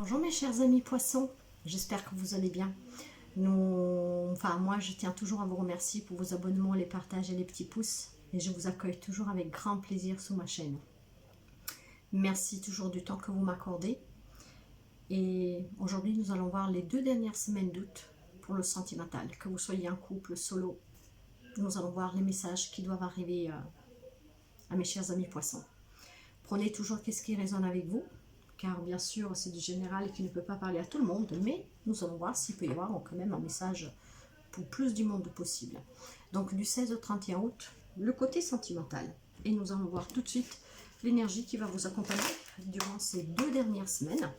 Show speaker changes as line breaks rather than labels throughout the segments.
Bonjour mes chers amis poissons, j'espère que vous allez bien. Moi je tiens toujours à vous remercier pour vos abonnements, les partages et les petits pouces. Et je vous accueille toujours avec grand plaisir sur ma chaîne. Merci toujours du temps que vous m'accordez. Et aujourd'hui nous allons voir les 2 dernières semaines d'août pour le sentimental. Que vous soyez en couple, solo, nous allons voir les messages qui doivent arriver à mes chers amis poissons. Prenez toujours qu'est-ce qui résonne avec vous. Car bien sûr, c'est du général qui ne peut pas parler à tout le monde, mais nous allons voir s'il peut y avoir quand même un message pour plus du monde possible. Donc du 16 au 31 août, le côté sentimental. Et nous allons voir tout de suite l'énergie qui va vous accompagner durant ces 2 dernières semaines.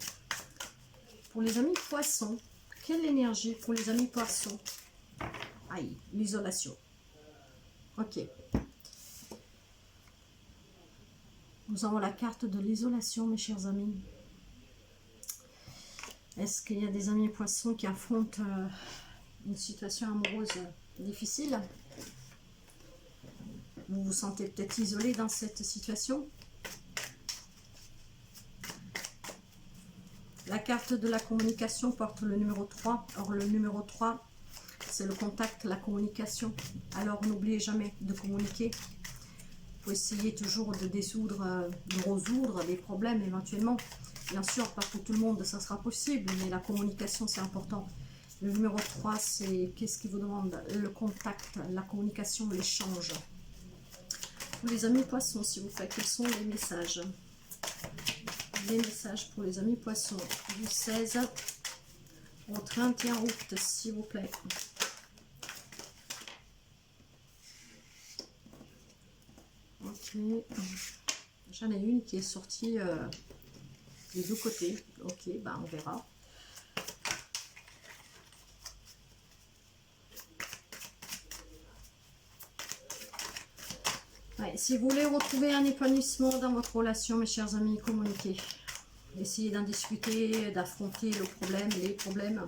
Pour les amis poissons, quelle énergie pour les amis poissons? Aïe, l'isolation. Ok. Nous avons la carte de l'isolation, mes chers amis. Est-ce qu'il y a des amis poissons qui affrontent une situation amoureuse difficile? Vous vous sentez peut-être isolé dans cette situation? La carte de la communication porte le numéro 3. Or, le numéro 3, c'est le contact, la communication. Alors, n'oubliez jamais de communiquer. Il faut essayer toujours de résoudre des problèmes éventuellement. Bien sûr, pas pour tout le monde, ça sera possible, mais la communication, c'est important. Le numéro 3, c'est qu'est-ce qui vous demande? Le contact, la communication, l'échange. Pour les amis poissons, s'il vous plaît, quels sont les messages? Les messages pour les amis poissons du 16 au 31 août, s'il vous plaît. Ok, j'en ai une qui est sortie des 2 côtés. Ok, bah on verra. Ouais, si vous voulez retrouver un épanouissement dans votre relation, mes chers amis, communiquez. Essayez d'en discuter, d'affronter le problème, les problèmes.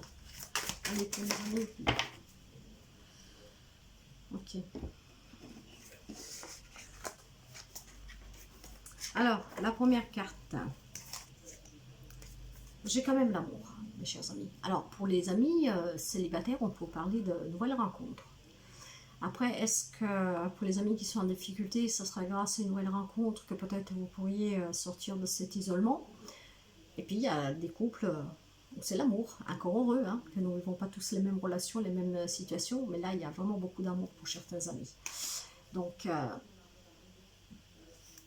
Allez, pour les amis. Ok. Alors, la première carte. J'ai quand même l'amour, mes chers amis. Alors, pour les amis célibataires, on peut parler de nouvelles rencontres. Après, est-ce que pour les amis qui sont en difficulté, ça sera grâce à une nouvelle rencontre que peut-être vous pourriez sortir de cet isolement? Et puis, il y a des couples où c'est l'amour, encore heureux, hein, que nous ne vivons pas tous les mêmes relations, les mêmes situations, mais là, il y a vraiment beaucoup d'amour pour certains amis. Donc,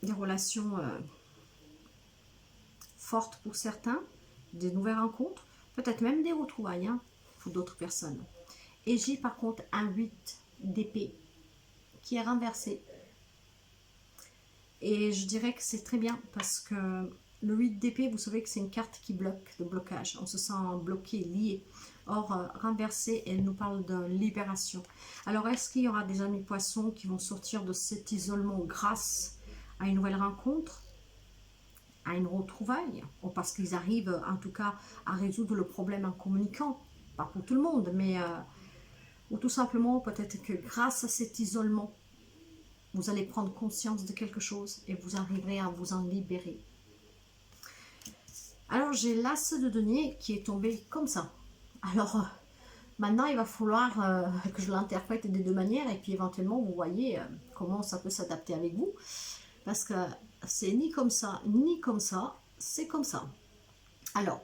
des relations fortes pour certains, des nouvelles rencontres, peut-être même des retrouvailles hein, pour d'autres personnes. Et j'ai par contre un 8 d'épée qui est renversé. Et je dirais que c'est très bien parce que le 8 d'épée, vous savez que c'est une carte qui bloque, de blocage. On se sent bloqué, lié. Or, renversée, elle nous parle de libération. Alors, est-ce qu'il y aura des amis poissons qui vont sortir de cet isolement grâce à une nouvelle rencontre, à une retrouvaille, ou parce qu'ils arrivent en tout cas à résoudre le problème en communiquant? Pas pour tout le monde, mais ou tout simplement peut-être que grâce à cet isolement, vous allez prendre conscience de quelque chose et vous arriverez à vous en libérer. Alors j'ai l'as de denier qui est tombé comme ça. Alors maintenant il va falloir que je l'interprète des 2 manières et puis éventuellement vous voyez comment ça peut s'adapter avec vous. Parce que c'est ni comme ça, c'est comme ça. Alors,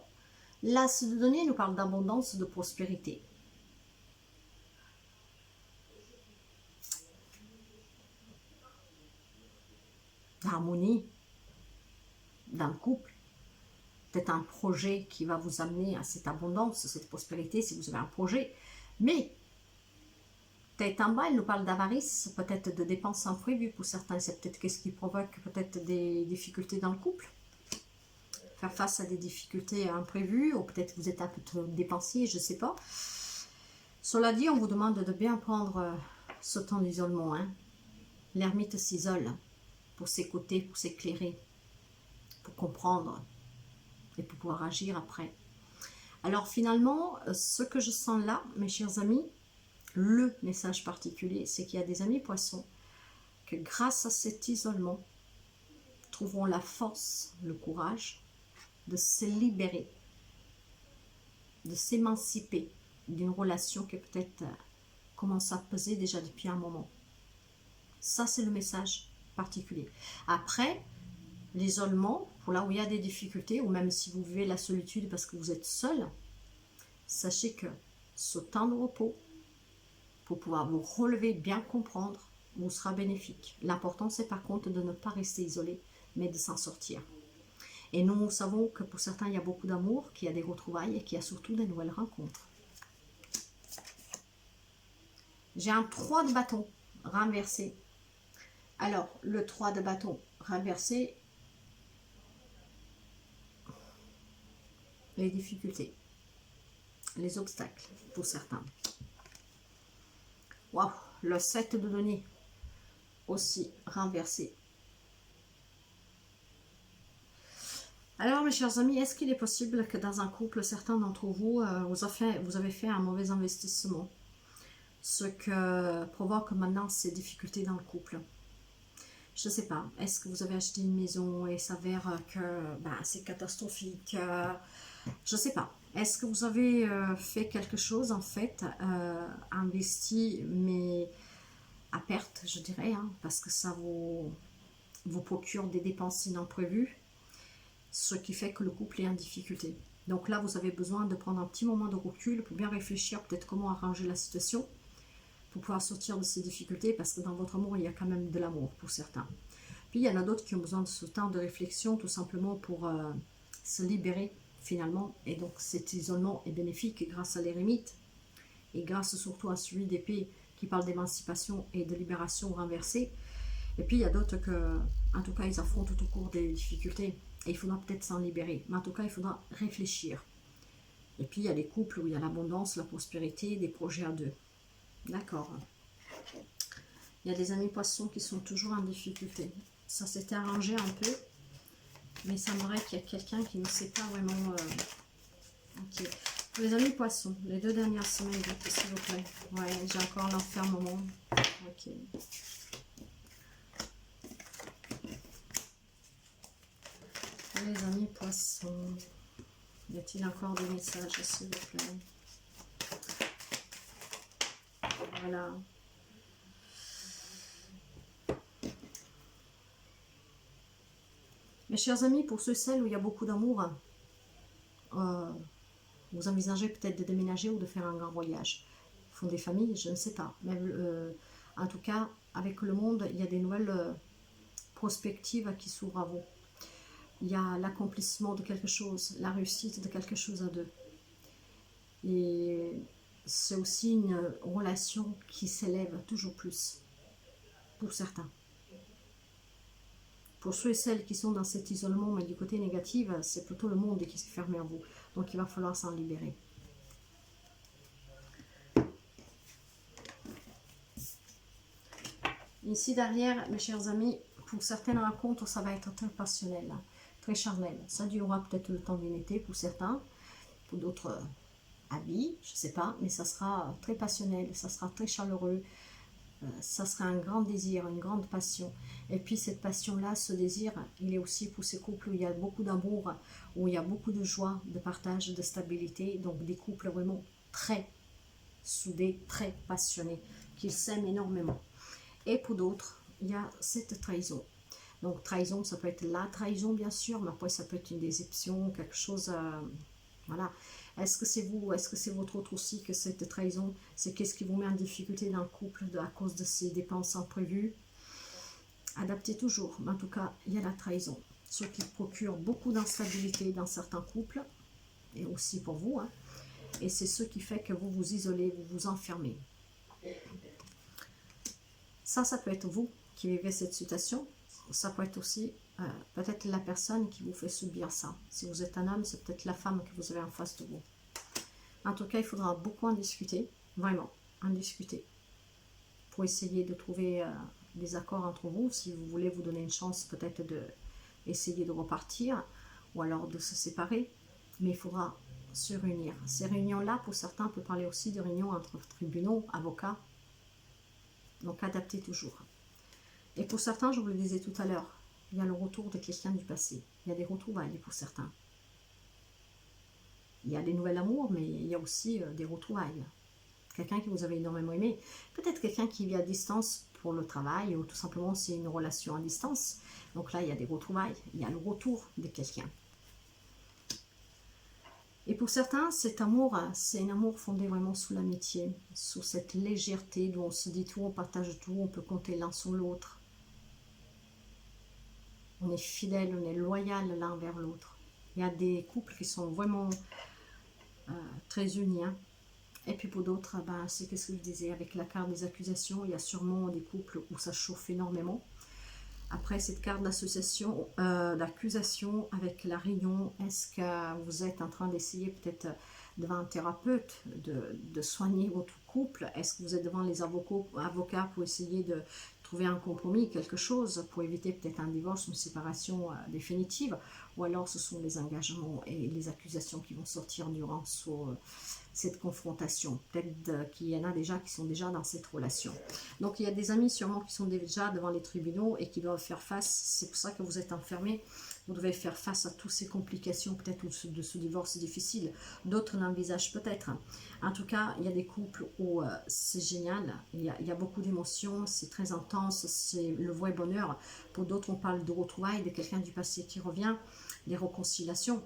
l'as de denier nous parle d'abondance, de prospérité. D'harmonie, d'un couple, peut-être un projet qui va vous amener à cette abondance, cette prospérité si vous avez un projet, mais tête en bas, elle nous parle d'avarice, peut-être de dépenses imprévues pour certains, c'est peut-être qu'est-ce qui provoque peut-être des difficultés dans le couple, faire face à des difficultés imprévues, ou peut-être que vous êtes un peu trop dépensier, je ne sais pas. Cela dit, on vous demande de bien prendre ce temps d'isolement, hein. L'ermite s'isole pour s'écouter, pour s'éclairer, pour comprendre et pour pouvoir agir après. Alors finalement, ce que je sens là, mes chers amis, le message particulier, c'est qu'il y a des amis poissons que grâce à cet isolement, trouveront la force, le courage de se libérer de s'émanciper d'une relation qui peut-être commence à peser déjà depuis un moment. Ça, c'est le message particulier. Après, l'isolement, pour là où il y a des difficultés, ou même si vous vivez la solitude parce que vous êtes seul, sachez que ce temps de repos, pour pouvoir vous relever, bien comprendre, vous sera bénéfique. L'important, c'est par contre de ne pas rester isolé, mais de s'en sortir. Et nous savons que pour certains, il y a beaucoup d'amour, qu'il y a des retrouvailles et qu'il y a surtout des nouvelles rencontres. J'ai un 3 de bâton renversé. Alors, le 3 de bâton renversé, les difficultés, les obstacles pour certains. Waouh, le 7 de denier aussi renversé. Alors, mes chers amis, est-ce qu'il est possible que dans un couple, certains d'entre vous, vous avez fait un mauvais investissement? Ce que provoque maintenant ces difficultés dans le couple. Je ne sais pas, est-ce que vous avez acheté une maison et s'avère que c'est catastrophique? Je ne sais pas. Est-ce que vous avez fait quelque chose, en fait, investi, mais à perte, je dirais, hein, parce que ça vous procure des dépenses imprévues, ce qui fait que le couple est en difficulté. Donc là, vous avez besoin de prendre un petit moment de recul pour bien réfléchir peut-être comment arranger la situation, pour pouvoir sortir de ces difficultés, parce que dans votre amour, il y a quand même de l'amour pour certains. Puis il y en a d'autres qui ont besoin de ce temps de réflexion, tout simplement pour se libérer finalement, et donc cet isolement est bénéfique grâce à l'éremite, et grâce surtout à celui d'épée qui parle d'émancipation et de libération renversée. Et puis il y a d'autres que, en tout cas, ils affrontent tout au cours des difficultés, et il faudra peut-être s'en libérer, mais en tout cas, il faudra réfléchir. Et puis il y a les couples où il y a l'abondance, la prospérité, des projets à deux. D'accord. Il y a des amis poissons qui sont toujours en difficulté. Ça s'était arrangé un peu, mais il semblerait qu'il y a quelqu'un qui ne sait pas vraiment... Ok. Pour les amis poissons, les 2 dernières semaines, s'il vous plaît. Ouais, j'ai encore l'enfermement. Ok. Pour les amis poissons, y a-t-il encore des messages, s'il vous plaît? Voilà. Mes chers amis, pour ceux et celles où il y a beaucoup d'amour, vous envisagez peut-être de déménager ou de faire un grand voyage. Font des familles, je ne sais pas. Mais en tout cas, avec le monde, il y a des nouvelles perspectives qui s'ouvrent à vous. Il y a l'accomplissement de quelque chose, la réussite de quelque chose à deux. Et c'est aussi une relation qui s'élève toujours plus, pour certains. Pour ceux et celles qui sont dans cet isolement, mais du côté négatif, c'est plutôt le monde qui s'est fermé à vous. Donc il va falloir s'en libérer. Ici derrière, mes chers amis, pour certaines rencontres, ça va être très passionnel, très charnel. Ça durera peut-être le temps d'une été pour certains, pour d'autres habits, je ne sais pas, mais ça sera très passionnel, ça sera très chaleureux. Ça sera un grand désir, une grande passion. Et puis cette passion-là, ce désir, il est aussi pour ces couples où il y a beaucoup d'amour, où il y a beaucoup de joie, de partage, de stabilité. Donc des couples vraiment très soudés, très passionnés, qui s'aiment énormément. Et pour d'autres, il y a cette trahison. Donc trahison, ça peut être la trahison bien sûr, mais après ça peut être une déception, quelque chose... voilà. Est-ce que c'est vous, est-ce que c'est votre autre aussi que cette trahison, c'est qu'est-ce qui vous met en difficulté dans le couple à cause de ces dépenses imprévues? Adaptez toujours, mais en tout cas, il y a la trahison, ce qui procure beaucoup d'instabilité dans certains couples, et aussi pour vous, hein. Et c'est ce qui fait que vous vous isolez, vous vous enfermez. Ça peut être vous qui vivez cette situation, ça peut être aussi... peut-être la personne qui vous fait subir ça. Si vous êtes un homme, c'est peut-être la femme que vous avez en face de vous. En tout cas, il faudra beaucoup en discuter, vraiment, en discuter, pour essayer de trouver des accords entre vous, si vous voulez vous donner une chance peut-être de essayer de repartir, ou alors de se séparer, mais il faudra se réunir. Ces réunions-là, pour certains, on peut parler aussi de réunions entre tribunaux, avocats, donc adaptez toujours. Et pour certains, je vous le disais tout à l'heure, il y a le retour de quelqu'un du passé. Il y a des retrouvailles pour certains. il y a des nouvelles amours, mais il y a aussi des retrouvailles. Quelqu'un que vous avez énormément aimé. Peut-être quelqu'un qui vit à distance pour le travail ou tout simplement c'est une relation à distance. Donc là, il y a des retrouvailles, il y a le retour de quelqu'un. Et pour certains, cet amour, c'est un amour fondé vraiment sous l'amitié, sous cette légèreté où on se dit tout, on partage tout, on peut compter l'un sur l'autre. On est fidèle, on est loyal l'un vers l'autre. Il y a des couples qui sont vraiment très unis. Hein. Et puis pour d'autres, c'est ce que je disais, avec la carte des accusations, il y a sûrement des couples où ça chauffe énormément. Après cette carte d'association, d'accusation avec la Rayon, est-ce que vous êtes en train d'essayer peut-être devant un thérapeute de soigner votre couple? Est-ce que vous êtes devant les avocats pour essayer de trouver un compromis, quelque chose pour éviter peut-être un divorce, une séparation définitive? Ou alors ce sont les engagements et les accusations qui vont sortir durant cette confrontation. Peut-être qu'il y en a déjà qui sont déjà dans cette relation. Donc il y a des amis sûrement qui sont déjà devant les tribunaux et qui doivent faire face. C'est pour ça que vous êtes enfermés. Vous devez faire face à toutes ces complications, peut-être de ce divorce difficile. D'autres l'envisagent peut-être. En tout cas, il y a des couples où c'est génial. Il y a beaucoup d'émotions, c'est très intense, c'est le vrai bonheur. Pour d'autres, on parle de retrouvailles, de quelqu'un du passé qui revient, des réconciliations.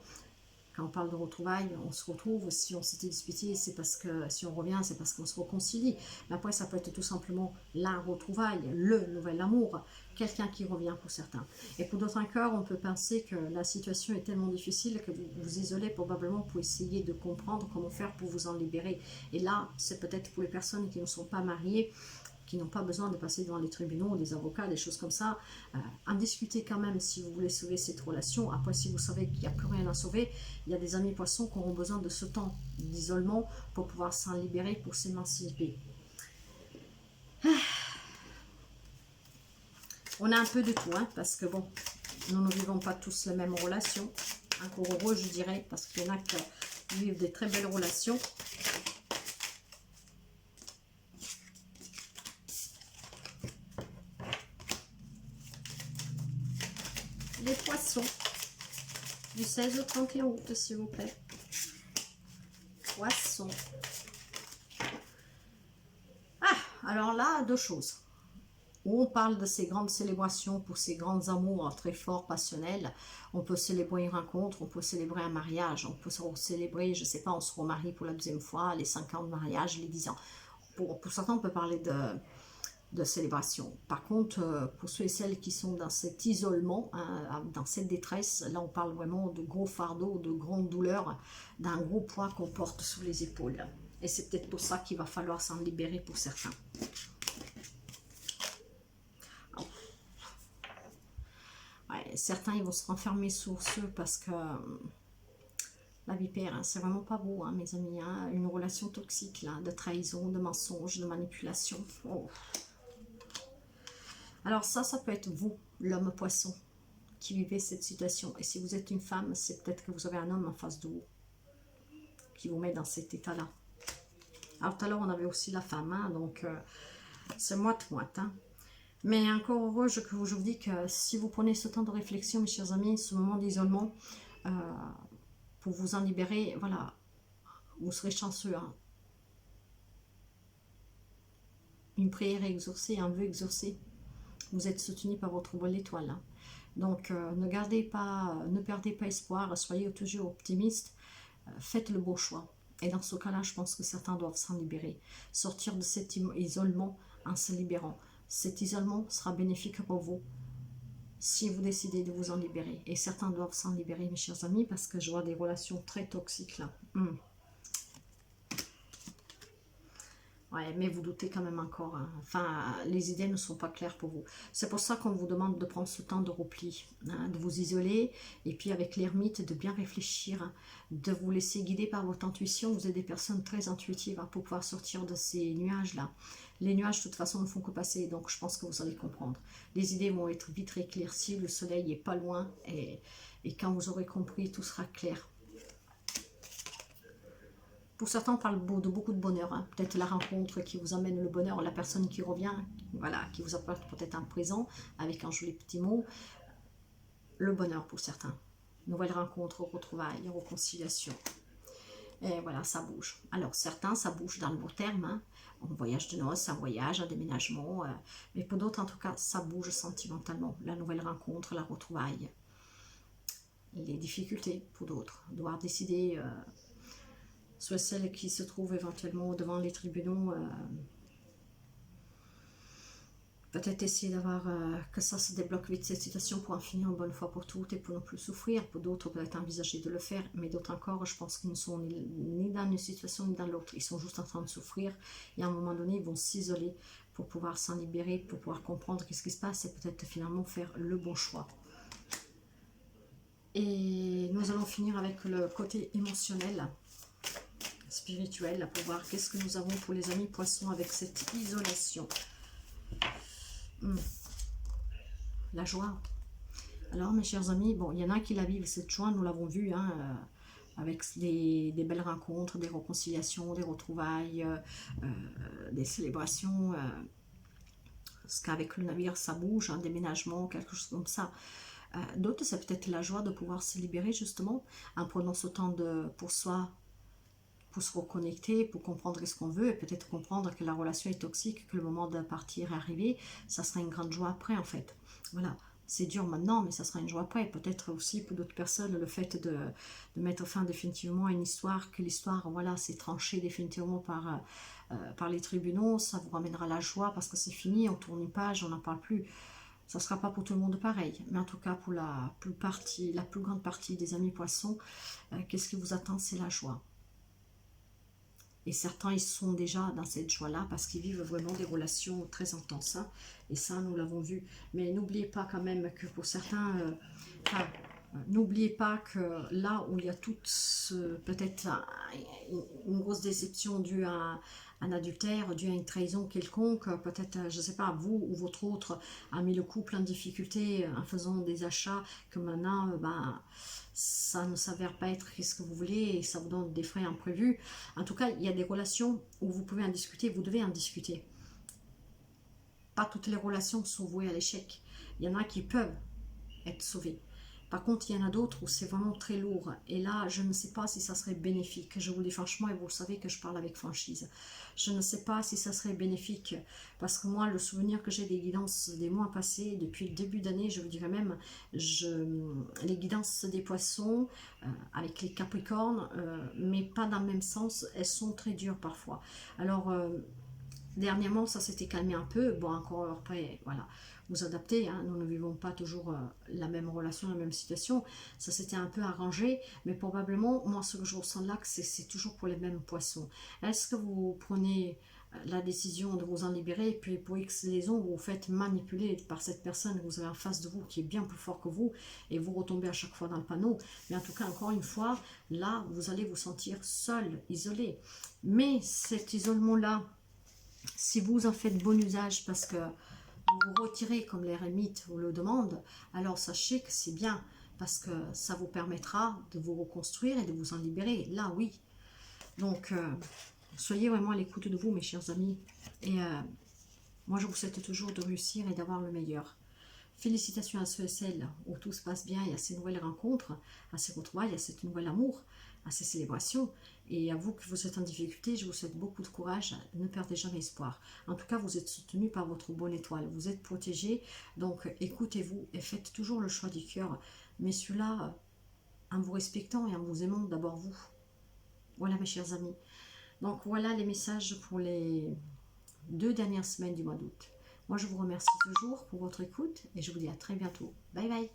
Quand on parle de retrouvailles, on se retrouve. Si on s'était disputé, c'est parce que, si on revient, c'est parce qu'on se réconcilie. Mais après, ça peut être tout simplement la retrouvaille, le nouvel amour, quelqu'un qui revient pour certains. Et pour d'autres encore, on peut penser que la situation est tellement difficile que vous vous isolez probablement pour essayer de comprendre comment faire pour vous en libérer. Et là, c'est peut-être pour les personnes qui ne sont pas mariées, qui n'ont pas besoin de passer devant les tribunaux, des avocats, des choses comme ça. En discuter quand même si vous voulez sauver cette relation. Après, si vous savez qu'il n'y a plus rien à sauver, il y a des amis poissons qui auront besoin de ce temps d'isolement pour pouvoir s'en libérer, pour s'émanciper. On a un peu de tout, hein, parce que bon, nous ne vivons pas tous les mêmes relations. Encore heureux, je dirais, parce qu'il y en a qui vivent des très belles relations. Les poissons, du 16 au 31 août, s'il vous plaît. Poissons. Ah, alors là, deux choses. Où on parle de ces grandes célébrations pour ces grands amours très forts, passionnels. On peut célébrer une rencontre, on peut célébrer un mariage, on peut célébrer, je ne sais pas, on se remarie pour la deuxième fois, les 5 ans de mariage, les 10 ans. Pour certains, on peut parler de célébration. Par contre, pour ceux et celles qui sont dans cet isolement, hein, dans cette détresse, là on parle vraiment de gros fardeaux, de grandes douleurs, d'un gros poids qu'on porte sous les épaules. Et c'est peut-être pour ça qu'il va falloir s'en libérer pour certains. Ouais, certains ils vont se renfermer sur ceux parce que la vipère, hein, c'est vraiment pas beau, hein, mes amis. Hein, une relation toxique, là, de trahison, de mensonge, de manipulation. Oh. Alors ça peut être vous, l'homme poisson, qui vivez cette situation. Et si vous êtes une femme, c'est peut-être que vous avez un homme en face de vous qui vous met dans cet état-là. Alors tout à l'heure, on avait aussi la femme, hein, donc c'est moite-moite. Hein. Mais encore heureux, je vous dis que si vous prenez ce temps de réflexion, mes chers amis, ce moment d'isolement, pour vous en libérer, voilà, vous serez chanceux. Hein. Une prière exaucée, un vœu exaucé. Vous êtes soutenu par votre belle étoile. Hein. Donc, ne perdez pas espoir, soyez toujours optimiste, faites le beau choix. Et dans ce cas-là, je pense que certains doivent s'en libérer. Sortir de cet isolement en se libérant. Cet isolement sera bénéfique pour vous si vous décidez de vous en libérer. Et certains doivent s'en libérer, mes chers amis, parce que je vois des relations très toxiques là. Ouais, mais vous doutez quand même encore. Hein. Enfin, les idées ne sont pas claires pour vous. C'est pour ça qu'on vous demande de prendre ce temps de repli, hein, de vous isoler, et puis avec l'ermite, de bien réfléchir, hein, de vous laisser guider par votre intuition. Vous êtes des personnes très intuitives hein, pour pouvoir sortir de ces nuages-là. Les nuages, de toute façon, ne font que passer, donc je pense que vous allez comprendre. Les idées vont être vite éclaircies, le soleil n'est pas loin, et quand vous aurez compris, tout sera clair. Pour certains, on parle de beaucoup de bonheur. Hein. Peut-être la rencontre qui vous amène le bonheur, la personne qui revient, voilà, qui vous apporte peut-être un présent avec un joli petit mot. Le bonheur pour certains. Nouvelle rencontre, retrouvailles, réconciliation. Et voilà, ça bouge. Alors certains, ça bouge dans le long terme, hein. Un voyage de noces, un voyage, un déménagement, mais pour d'autres en tout cas, ça bouge sentimentalement. La nouvelle rencontre, la retrouvaille, les difficultés pour d'autres. Devoir décider, soit celles qui se trouvent éventuellement devant les tribunaux, peut-être essayer d'avoir que ça se débloque vite cette situation pour en finir une bonne fois pour toutes et pour ne plus souffrir. Pour d'autres, peut-être envisager de le faire, mais d'autres encore, je pense qu'ils ne sont ni dans une situation ni dans l'autre. Ils sont juste en train de souffrir et à un moment donné, ils vont s'isoler pour pouvoir s'en libérer, pour pouvoir comprendre qu'est-ce qui se passe et peut-être finalement faire le bon choix. Et nous allons finir avec le côté émotionnel, spirituel, pour voir qu'est-ce que nous avons pour les amis poissons avec cette isolation. La joie. Alors mes chers amis, bon, il y en a qui la vivent cette joie, nous l'avons vu, hein, avec des belles rencontres, des réconciliations, des retrouvailles, des célébrations, parce qu'avec le navire ça bouge, un déménagement, quelque chose comme ça. D'autres, c'est peut-être la joie de pouvoir se libérer justement en prenant ce temps pour soi, pour se reconnecter, pour comprendre ce qu'on veut et peut-être comprendre que la relation est toxique, que le moment de partir est arrivé, ça sera une grande joie après en fait. Voilà, c'est dur maintenant, mais ça sera une joie après. Peut-être aussi pour d'autres personnes, le fait de mettre fin définitivement à une histoire, que l'histoire, voilà, c'est tranché définitivement par les tribunaux, ça vous ramènera la joie parce que c'est fini, on tourne une page, on n'en parle plus. Ça ne sera pas pour tout le monde pareil, mais en tout cas pour la plus grande partie des amis poissons, qu'est-ce qui vous attend? C'est la joie. Et certains, ils sont déjà dans cette joie-là parce qu'ils vivent vraiment des relations très intenses. Hein. Et ça, nous l'avons vu. Mais n'oubliez pas quand même que pour certains, n'oubliez pas que là où il y a peut-être une grosse déception due à un adultère, dû à une trahison quelconque, peut-être, je ne sais pas, vous ou votre autre a mis le couple en difficulté en faisant des achats que maintenant, ça ne s'avère pas être ce que vous voulez et ça vous donne des frais imprévus. En tout cas, il y a des relations où vous pouvez en discuter, vous devez en discuter. Pas toutes les relations sont vouées à l'échec. Il y en a qui peuvent être sauvées. Par contre, il y en a d'autres où c'est vraiment très lourd. Et là, je ne sais pas si ça serait bénéfique. Je vous le dis franchement, et vous le savez que je parle avec franchise. Je ne sais pas si ça serait bénéfique. Parce que moi, le souvenir que j'ai des guidances des mois passés, depuis le début d'année, je vous dirais même, les guidances des poissons, avec les capricornes, mais pas dans le même sens, elles sont très dures parfois. Alors, dernièrement, ça s'était calmé un peu. Bon, encore après, voilà. Vous adapter, hein. Nous ne vivons pas toujours la même relation, la même situation, ça s'était un peu arrangé, mais probablement, moi ce que je ressens là, c'est toujours pour les mêmes poissons. Est-ce que vous prenez la décision de vous en libérer, et puis pour X raisons, vous vous faites manipuler par cette personne que vous avez en face de vous, qui est bien plus fort que vous, et vous retombez à chaque fois dans le panneau, mais en tout cas, encore une fois, là, vous allez vous sentir seul, isolé, mais cet isolement-là, si vous en faites bon usage, parce que vous retirez comme les ermites vous le demandent, alors sachez que c'est bien, parce que ça vous permettra de vous reconstruire et de vous en libérer, là oui. Donc, soyez vraiment à l'écoute de vous, mes chers amis, et moi je vous souhaite toujours de réussir et d'avoir le meilleur. Félicitations à ceux et celles où tout se passe bien et à ces nouvelles rencontres, à ces retrouvailles, à cet nouvel amour, à ces célébrations. Et à vous que vous êtes en difficulté, je vous souhaite beaucoup de courage, ne perdez jamais espoir. En tout cas, vous êtes soutenu par votre bonne étoile, vous êtes protégé, donc écoutez-vous et faites toujours le choix du cœur. Mais celui-là, en vous respectant et en vous aimant d'abord vous. Voilà mes chers amis. Donc voilà les messages pour les 2 dernières semaines du mois d'août. Moi je vous remercie toujours pour votre écoute et je vous dis à très bientôt. Bye bye.